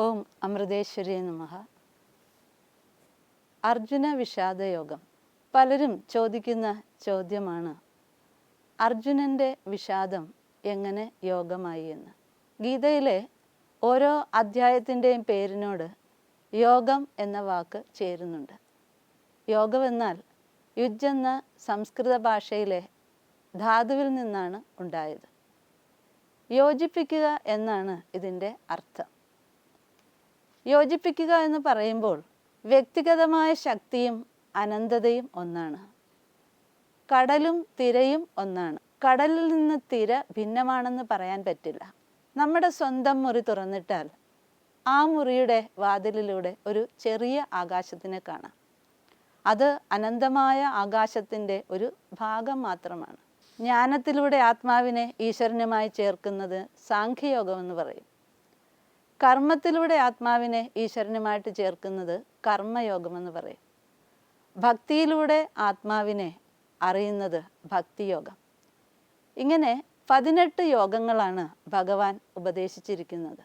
ഓം അമൃതേശ്വരി നമഃ. അർജുന വിഷാദയോഗം. പലരും ചോദിക്കുന്ന ചോദ്യമാണ്, അർജുനൻ്റെ വിഷാദം എങ്ങനെ യോഗമായി എന്ന്. ഗീതയിലെ ഓരോ അധ്യായത്തിൻ്റെയും പേരിനോട് യോഗം എന്ന വാക്ക് ചേരുന്നുണ്ട്. യോഗമെന്നാൽ യുജ് എന്ന സംസ്കൃത ഭാഷയിലെ ധാതുവിൽ നിന്നാണ് ഉണ്ടായത്. യോജിപ്പിക്കുക എന്നാണ് ഇതിൻ്റെ അർത്ഥം. യോജിപ്പിക്കുക എന്ന് പറയുമ്പോൾ വ്യക്തിഗതമായ ശക്തിയും അനന്തതയും ഒന്നാണ്. കടലും തിരയും ഒന്നാണ്. കടലിൽ നിന്ന് തിര ഭിന്നമാണെന്ന് പറയാൻ പറ്റില്ല. നമ്മുടെ സ്വന്തം മുറി തുറന്നിട്ടാൽ ആ മുറിയുടെ വാതിലിലൂടെ ഒരു ചെറിയ ആകാശത്തിനെ കാണാം. അത് അനന്തമായ ആകാശത്തിൻ്റെ ഒരു ഭാഗം മാത്രമാണ്. ജ്ഞാനത്തിലൂടെ ആത്മാവിനെ ഈശ്വരനുമായി ചേർക്കുന്നത് സാഖ്യയോഗമെന്ന് പറയും. കർമ്മത്തിലൂടെ ആത്മാവിനെ ഈശ്വരനുമായിട്ട് ചേർക്കുന്നത് കർമ്മയോഗമെന്ന് പറയും. ഭക്തിയിലൂടെ ആത്മാവിനെ അറിയുന്നത് ഭക്തിയോഗം. ഇങ്ങനെ 18 യോഗങ്ങളാണ് ഭഗവാൻ ഉപദേശിച്ചിരിക്കുന്നത്.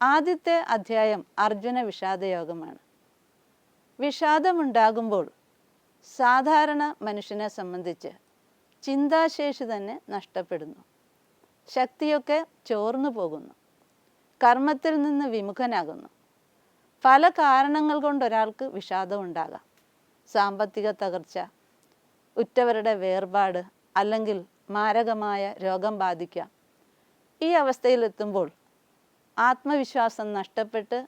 ആദ്യത്തെ അധ്യായം അർജുന വിഷാദയോഗമാണ്. വിഷാദമുണ്ടാകുമ്പോൾ സാധാരണ മനുഷ്യനെ സംബന്ധിച്ച് ചിന്താശേഷി തന്നെ നഷ്ടപ്പെടുന്നു. ശക്തിയൊക്കെ ചോർന്നു പോകുന്നു. കർമ്മത്തിൽ നിന്ന് വിമുഖനാകുന്നു. പല കാരണങ്ങൾ കൊണ്ട് ഒരാൾക്ക് വിഷാദം ഉണ്ടാകാം. സാമ്പത്തിക തകർച്ച, ഉറ്റവരുടെ വേർപാട്, അല്ലെങ്കിൽ മാരകമായ രോഗം ബാധിക്കാം. ഈ അവസ്ഥയിലെത്തുമ്പോൾ ആത്മവിശ്വാസം നഷ്ടപ്പെട്ട്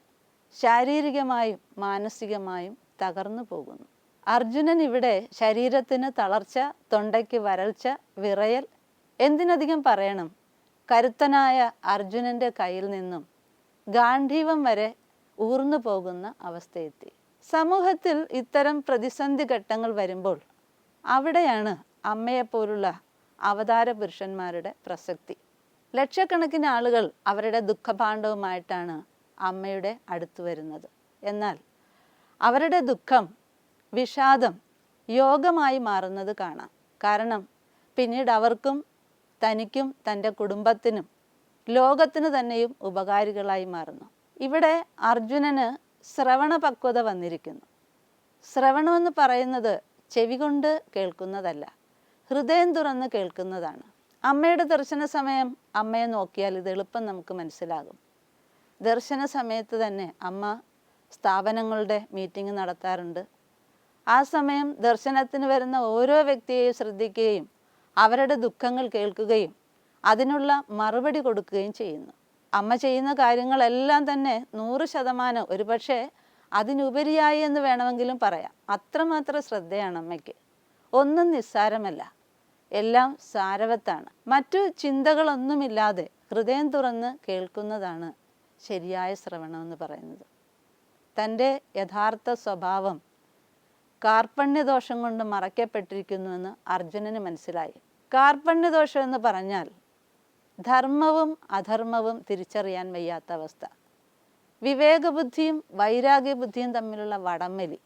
ശാരീരികമായും മാനസികമായും തകർന്നു പോകുന്നു. അർജുനൻ ഇവിടെ ശരീരത്തിന് തളർച്ച, തൊണ്ടയ്ക്ക് വരൾച്ച, വിറയൽ, എന്തിനധികം പറയണം, കരുത്തനായ അർജുനൻ്റെ കയ്യിൽ നിന്നും ഗാന്ധീവം വരെ ഊർന്നു പോകുന്ന അവസ്ഥയെത്തി. സമൂഹത്തിൽ ഇത്തരം പ്രതിസന്ധി ഘട്ടങ്ങൾ വരുമ്പോൾ അവിടെയാണ് അമ്മയെപ്പോലുള്ള അവതാര പുരുഷന്മാരുടെ പ്രസക്തി. ലക്ഷക്കണക്കിന് ആളുകൾ അവരുടെ ദുഃഖഭാണ്ഡവുമായിട്ടാണ് അമ്മയുടെ അടുത്ത് വരുന്നത്. എന്നാൽ അവരുടെ ദുഃഖം, വിഷാദം യോഗമായി മാറുന്നത് കാണാം. കാരണം പിന്നീട് അവർക്കും തനിക്കും തൻ്റെ കുടുംബത്തിനും ലോകത്തിന് തന്നെയും ഉപകാരികളായി മാറുന്നു. ഇവിടെ അർജുനന് ശ്രവണ പക്വത വന്നിരിക്കുന്നു. ശ്രവണമെന്ന് പറയുന്നത് ചെവി കൊണ്ട് കേൾക്കുന്നതല്ല, ഹൃദയം തുറന്ന് കേൾക്കുന്നതാണ്. അമ്മയുടെ ദർശന സമയം അമ്മയെ നോക്കിയാൽ ഇത് എളുപ്പം നമുക്ക് മനസ്സിലാകും. ദർശന സമയത്ത് തന്നെ അമ്മ സ്ഥാപനങ്ങളുടെ മീറ്റിംഗ് നടത്താറുണ്ട്. ആ സമയം ദർശനത്തിന് വരുന്ന ഓരോ വ്യക്തിയെയും ശ്രദ്ധിക്കുകയും അവരുടെ ദുഃഖങ്ങൾ കേൾക്കുകയും അതിനുള്ള മറുപടി കൊടുക്കുകയും ചെയ്യുന്നു. അമ്മ ചെയ്യുന്ന കാര്യങ്ങളെല്ലാം തന്നെ 100%, ഒരുപക്ഷെ അതിനുപരിയായി എന്ന് വേണമെങ്കിലും പറയാം. അത്രമാത്രം ശ്രദ്ധയാണ് അമ്മയ്ക്ക്. ഒന്നും നിസ്സാരമല്ല, എല്ലാം സാരവത്താണ്. മറ്റു ചിന്തകളൊന്നുമില്ലാതെ ഹൃദയം തുറന്ന് കേൾക്കുന്നതാണ് ശരിയായ ശ്രവണമെന്ന് പറയുന്നത്. തൻ്റെ യഥാർത്ഥ സ്വഭാവം കാർപ്പണ്യദോഷം കൊണ്ട് മറയ്ക്കപ്പെട്ടിരിക്കുന്നുവെന്ന് അർജുനന് മനസ്സിലായി. കാർപ്പണ്യദോഷം എന്ന് പറഞ്ഞാൽ ധർമ്മവും അധർമ്മവും തിരിച്ചറിയാൻ വയ്യാത്ത അവസ്ഥ, വിവേകബുദ്ധിയും വൈരാഗ്യബുദ്ധിയും തമ്മിലുള്ള വടംവലി.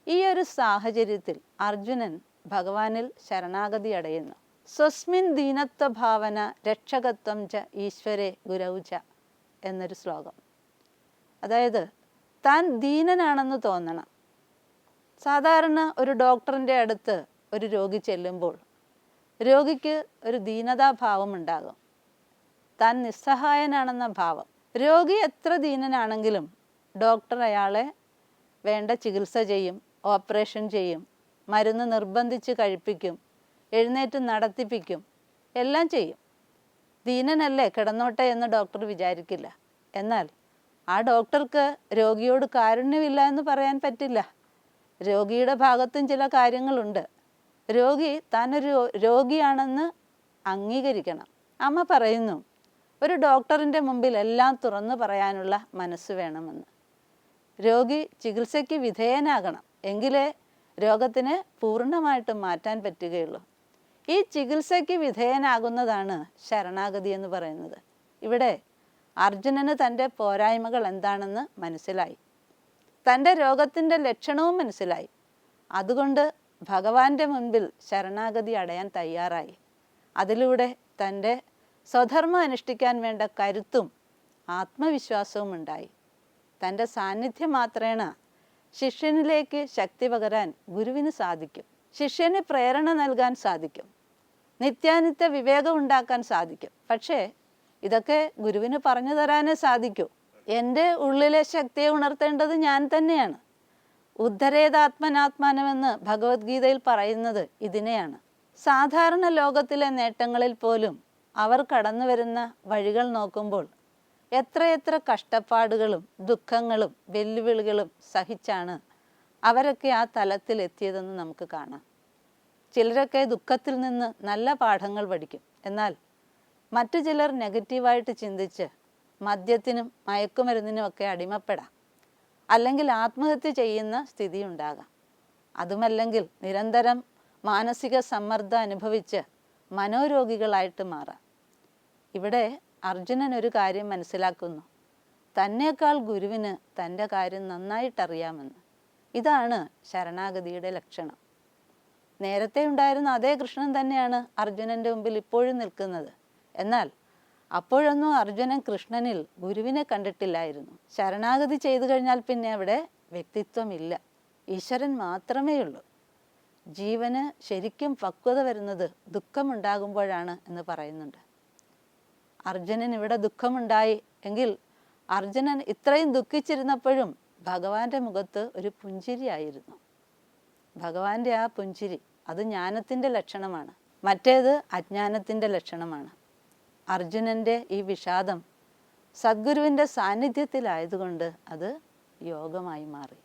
ഈ ഒരു സാഹചര്യത്തിൽ അർജുനൻ ഭഗവാനിൽ ശരണാഗതി അടയുന്നു. സ്വസ്മിൻ ദീനത്വ ഭാവന രക്ഷകത്വം ച ഈശ്വരേ ഗുരൗ ച എന്നൊരു ശ്ലോകം. അതായത് താൻ ദീനനാണെന്ന് തോന്നണം. സാധാരണ ഒരു ഡോക്ടറിൻ്റെ അടുത്ത് ഒരു രോഗി ചെല്ലുമ്പോൾ രോഗിക്ക് ഒരു ദീനതാഭാവം ഉണ്ടാകും, താൻ നിസ്സഹായനാണെന്ന ഭാവം. രോഗി എത്ര ദീനനാണെങ്കിലും ഡോക്ടർ അയാളെ വേണ്ട ചികിത്സ ചെയ്യും, ഓപ്പറേഷൻ ചെയ്യും, മരുന്ന് നിർബന്ധിച്ച് കഴിപ്പിക്കും, എഴുന്നേറ്റ് നടത്തിപ്പിക്കും, എല്ലാം ചെയ്യും. ദീനനല്ലേ, കിടന്നോട്ടെ എന്ന് ഡോക്ടർ വിചാരിക്കില്ല. എന്നാൽ ആ ഡോക്ടർക്ക് രോഗിയോട് കാരുണ്യമില്ല എന്ന് പറയാൻ പറ്റില്ല. രോഗിയുടെ ഭാഗത്തും ചില കാര്യങ്ങളുണ്ട്. രോഗി താനൊരു രോഗിയാണെന്ന് അംഗീകരിക്കണം. അമ്മ പറയുന്നു, ഒരു ഡോക്ടറിൻ്റെ മുമ്പിൽ എല്ലാം തുറന്നു പറയാനുള്ള മനസ്സ് വേണമെന്ന്. രോഗി ചികിത്സയ്ക്ക് വിധേയനാകണം, എങ്കിലേ രോഗത്തിനെ പൂർണ്ണമായിട്ടും മാറ്റാൻ പറ്റുകയുള്ളൂ. ഈ ചികിത്സയ്ക്ക് വിധേയനാകുന്നതാണ് ശരണാഗതി എന്ന് പറയുന്നത്. ഇവിടെ അർജുനന് തൻ്റെ പോരായ്മകൾ എന്താണെന്ന് മനസ്സിലായി. തൻ്റെ രോഗത്തിൻ്റെ ലക്ഷണവും മനസ്സിലായി. അതുകൊണ്ട് ഭഗവാന്റെ മുൻപിൽ ശരണാഗതി അടയാൻ തയ്യാറായി. അതിലൂടെ തൻ്റെ സ്വധർമ്മം അനുഷ്ഠിക്കാൻ വേണ്ട കരുത്തും ആത്മവിശ്വാസവും ഉണ്ടായി. തൻ്റെ സാന്നിധ്യം മാത്രേണ ശിഷ്യനിലേക്ക് ശക്തി പകരാൻ ഗുരുവിന് സാധിക്കും. ശിഷ്യന് പ്രേരണ നൽകാൻ സാധിക്കും. നിത്യാനിത്യ വിവേകം ഉണ്ടാക്കാൻ സാധിക്കും. പക്ഷേ ഇതൊക്കെ ഗുരുവിന് പറഞ്ഞു തരാനേ സാധിക്കൂ. എൻ്റെ ഉള്ളിലെ ശക്തിയെ ഉണർത്തേണ്ടത് ഞാൻ തന്നെയാണ്. ഉദ്ധരേതാത്മനാത്മാനമെന്ന് ഭഗവത്ഗീതയിൽ പറയുന്നത് ഇതിനെയാണ്. സാധാരണ ലോകത്തിലെ നേട്ടങ്ങളിൽ പോലും അവർ കടന്നു വരുന്ന വഴികൾ നോക്കുമ്പോൾ എത്രയെത്ര കഷ്ടപ്പാടുകളും ദുഃഖങ്ങളും വെല്ലുവിളികളും സഹിച്ചാണ് അവരൊക്കെ ആ തലത്തിൽ എത്തിയതെന്ന് നമുക്ക് കാണാം. ചിലരൊക്കെ ദുഃഖത്തിൽ നിന്ന് നല്ല പാഠങ്ങൾ പഠിക്കും. എന്നാൽ മറ്റു ചിലർ നെഗറ്റീവായിട്ട് ചിന്തിച്ച് മദ്യത്തിനും മയക്കുമരുന്നിനും ഒക്കെ അടിമപ്പെടാം. അല്ലെങ്കിൽ ആത്മഹത്യ ചെയ്യുന്ന സ്ഥിതി ഉണ്ടാകാം. അതുമല്ലെങ്കിൽ നിരന്തരം മാനസിക സമ്മർദ്ദം അനുഭവിച്ച് മനോരോഗികളായിട്ട് മാറാം. ഇവിടെ അർജുനൻ ഒരു കാര്യം മനസ്സിലാക്കുന്നു. തന്നേക്കാൾ ഗുരുവിന് തൻ്റെ കാര്യം നന്നായിട്ടറിയാമെന്ന്. ഇതാണ് ശരണാഗതിയുടെ ലക്ഷണം. നേരത്തെ ഉണ്ടായിരുന്ന അതേ കൃഷ്ണൻ തന്നെയാണ് അർജുനൻ്റെ മുമ്പിൽ ഇപ്പോഴും നിൽക്കുന്നത്. എന്നാൽ അപ്പോഴൊന്നും അർജുനൻ കൃഷ്ണനിൽ ഗുരുവിനെ കണ്ടിട്ടില്ലായിരുന്നു. ശരണാഗതി ചെയ്തു കഴിഞ്ഞാൽ പിന്നെ അവിടെ വ്യക്തിത്വമില്ല, ഈശ്വരൻ മാത്രമേ ഉള്ളൂ. ജീവന് ശരിക്കും പക്വത വരുന്നത് ദുഃഖമുണ്ടാകുമ്പോഴാണ് എന്ന് പറയുന്നുണ്ട്. അർജുനൻ ഇവിടെ ദുഃഖമുണ്ടായി എങ്കിൽ അർജുനൻ ഇത്രയും ദുഃഖിച്ചിരുന്നപ്പോഴും ഭഗവാന്റെ മുഖത്ത് ഒരു പുഞ്ചിരിയായിരുന്നു. ഭഗവാന്റെ ആ പുഞ്ചിരി അത് ജ്ഞാനത്തിൻ്റെ ലക്ഷണമാണ്. മറ്റേത് അജ്ഞാനത്തിൻ്റെ ലക്ഷണമാണ്. അർജുനൻ്റെ ഈ വിഷാദം സദ്ഗുരുവിൻ്റെ സാന്നിധ്യത്തിലായതുകൊണ്ട് അത് യോഗമായി മാറി.